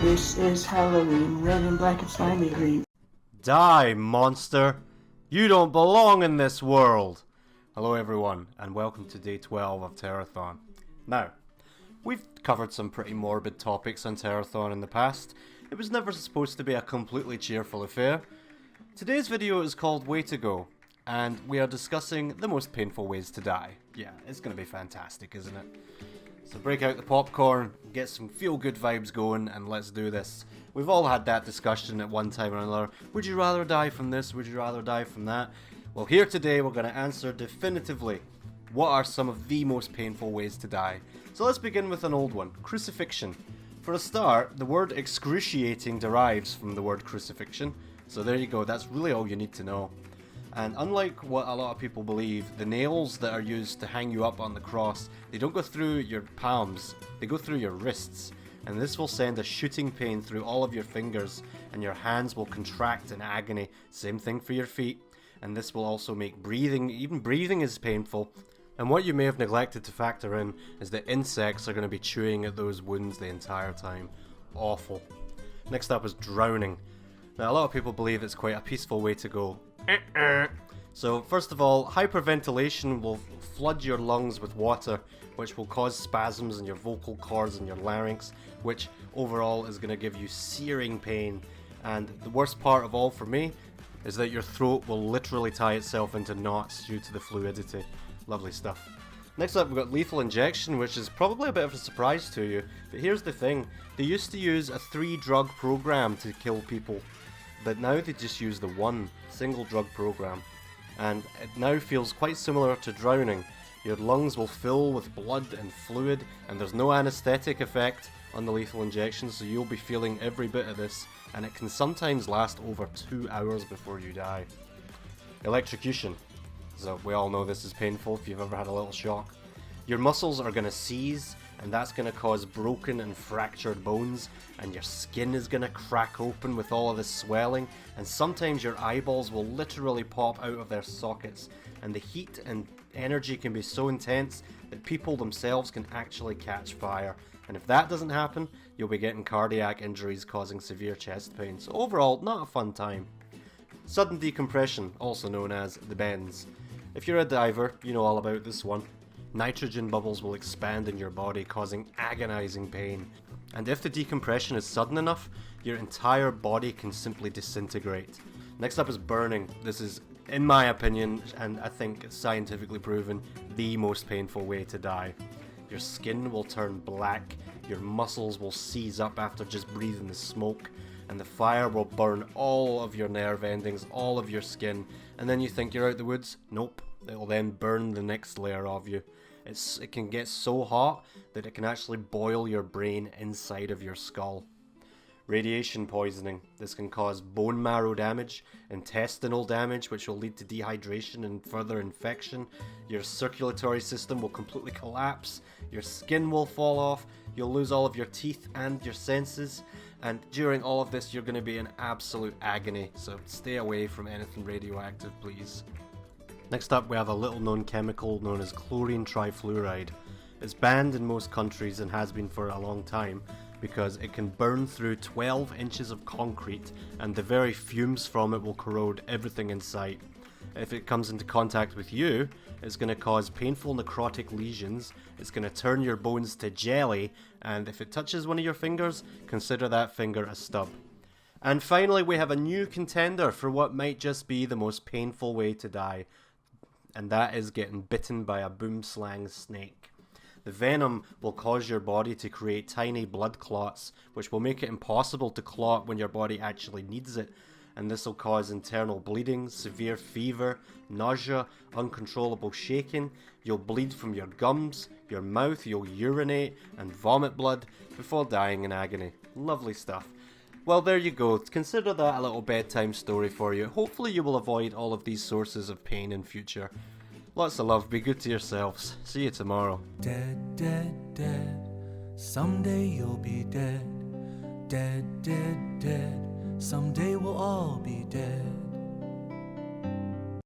This is Halloween, red and black and slimy green. Die, monster! You don't belong in this world! Hello everyone, and welcome to day 12 of Terrorthon. Now, we've covered some pretty morbid topics on Terrorthon in the past. It was never supposed to be a completely cheerful affair. Today's video is called Way to Go, and we are discussing the most painful ways to die. Yeah, it's gonna be fantastic, isn't it? So break out the popcorn, get some feel-good vibes going, and let's do this. We've all had that discussion at one time or another. Would you rather die from this? Would you rather die from that? Well, here today we're going to answer definitively what are some of the most painful ways to die. So let's begin with an old one, crucifixion. For a start, the word excruciating derives from the word crucifixion. So there you go, that's really all you need to know. And unlike what a lot of people believe, the nails that are used to hang you up on the cross, they don't go through your palms, they go through your wrists. And this will send a shooting pain through all of your fingers, and your hands will contract in agony. Same thing for your feet. And this will also make breathing, even breathing is painful. And what you may have neglected to factor in is that insects are going to be chewing at those wounds the entire time. Awful. Next up is drowning. Now a lot of people believe it's quite a peaceful way to go. So first of all, hyperventilation will flood your lungs with water, which will cause spasms in your vocal cords and your larynx, which overall is going to give you searing pain. And the worst part of all for me is that your throat will literally tie itself into knots due to the fluidity. Lovely stuff. Next up we've got lethal injection, which is probably a bit of a surprise to you, but here's the thing, they used to use a 3-drug program to kill people, but now they just use the one single drug program, and it now feels quite similar to drowning. Your lungs will fill with blood and fluid, and there's no anesthetic effect on the lethal injection, so you'll be feeling every bit of this, and it can sometimes last over 2 hours before you die. Electrocution. So we all know this is painful if you've ever had a little shock. Your muscles are going to seize, and that's going to cause broken and fractured bones, and your skin is going to crack open with all of this swelling, and sometimes your eyeballs will literally pop out of their sockets, and the heat and energy can be so intense that people themselves can actually catch fire. And if that doesn't happen, you'll be getting cardiac injuries causing severe chest pain. So overall, not a fun time. Sudden decompression, also known as the bends. If you're a diver, you know all about this one. Nitrogen bubbles will expand in your body, causing agonizing pain. And if the decompression is sudden enough, your entire body can simply disintegrate. Next up is burning. This is, in my opinion, and I think scientifically proven, the most painful way to die. Your skin will turn black, your muscles will seize up after just breathing the smoke, and the fire will burn all of your nerve endings, all of your skin, and then you think you're out the woods? Nope. It will then burn the next layer of you. It can get so hot that it can actually boil your brain inside of your skull. Radiation poisoning. This can cause bone marrow damage, intestinal damage, which will lead to dehydration and further infection. Your circulatory system will completely collapse. Your skin will fall off. You'll lose all of your teeth and your senses. And during all of this, you're going to be in absolute agony. So stay away from anything radioactive, please. Next up, we have a little known chemical known as chlorine trifluoride. It's banned in most countries and has been for a long time because it can burn through 12 inches of concrete, and the very fumes from it will corrode everything in sight. If it comes into contact with you, it's going to cause painful necrotic lesions, it's going to turn your bones to jelly, and if it touches one of your fingers, consider that finger a stub. And finally, we have a new contender for what might just be the most painful way to die, and that is getting bitten by a boomslang snake. The venom will cause your body to create tiny blood clots, which will make it impossible to clot when your body actually needs it, and this will cause internal bleeding, severe fever, nausea, uncontrollable shaking. You'll bleed from your gums, your mouth, you'll urinate and vomit blood before dying in agony. Lovely stuff. Well, there you go. Consider that a little bedtime story for you. Hopefully you will avoid all of these sources of pain in future. Lots of love. Be good to yourselves. See you tomorrow. Dead, dead, dead. Someday you'll be dead. Dead, dead, dead. Someday we'll all be dead.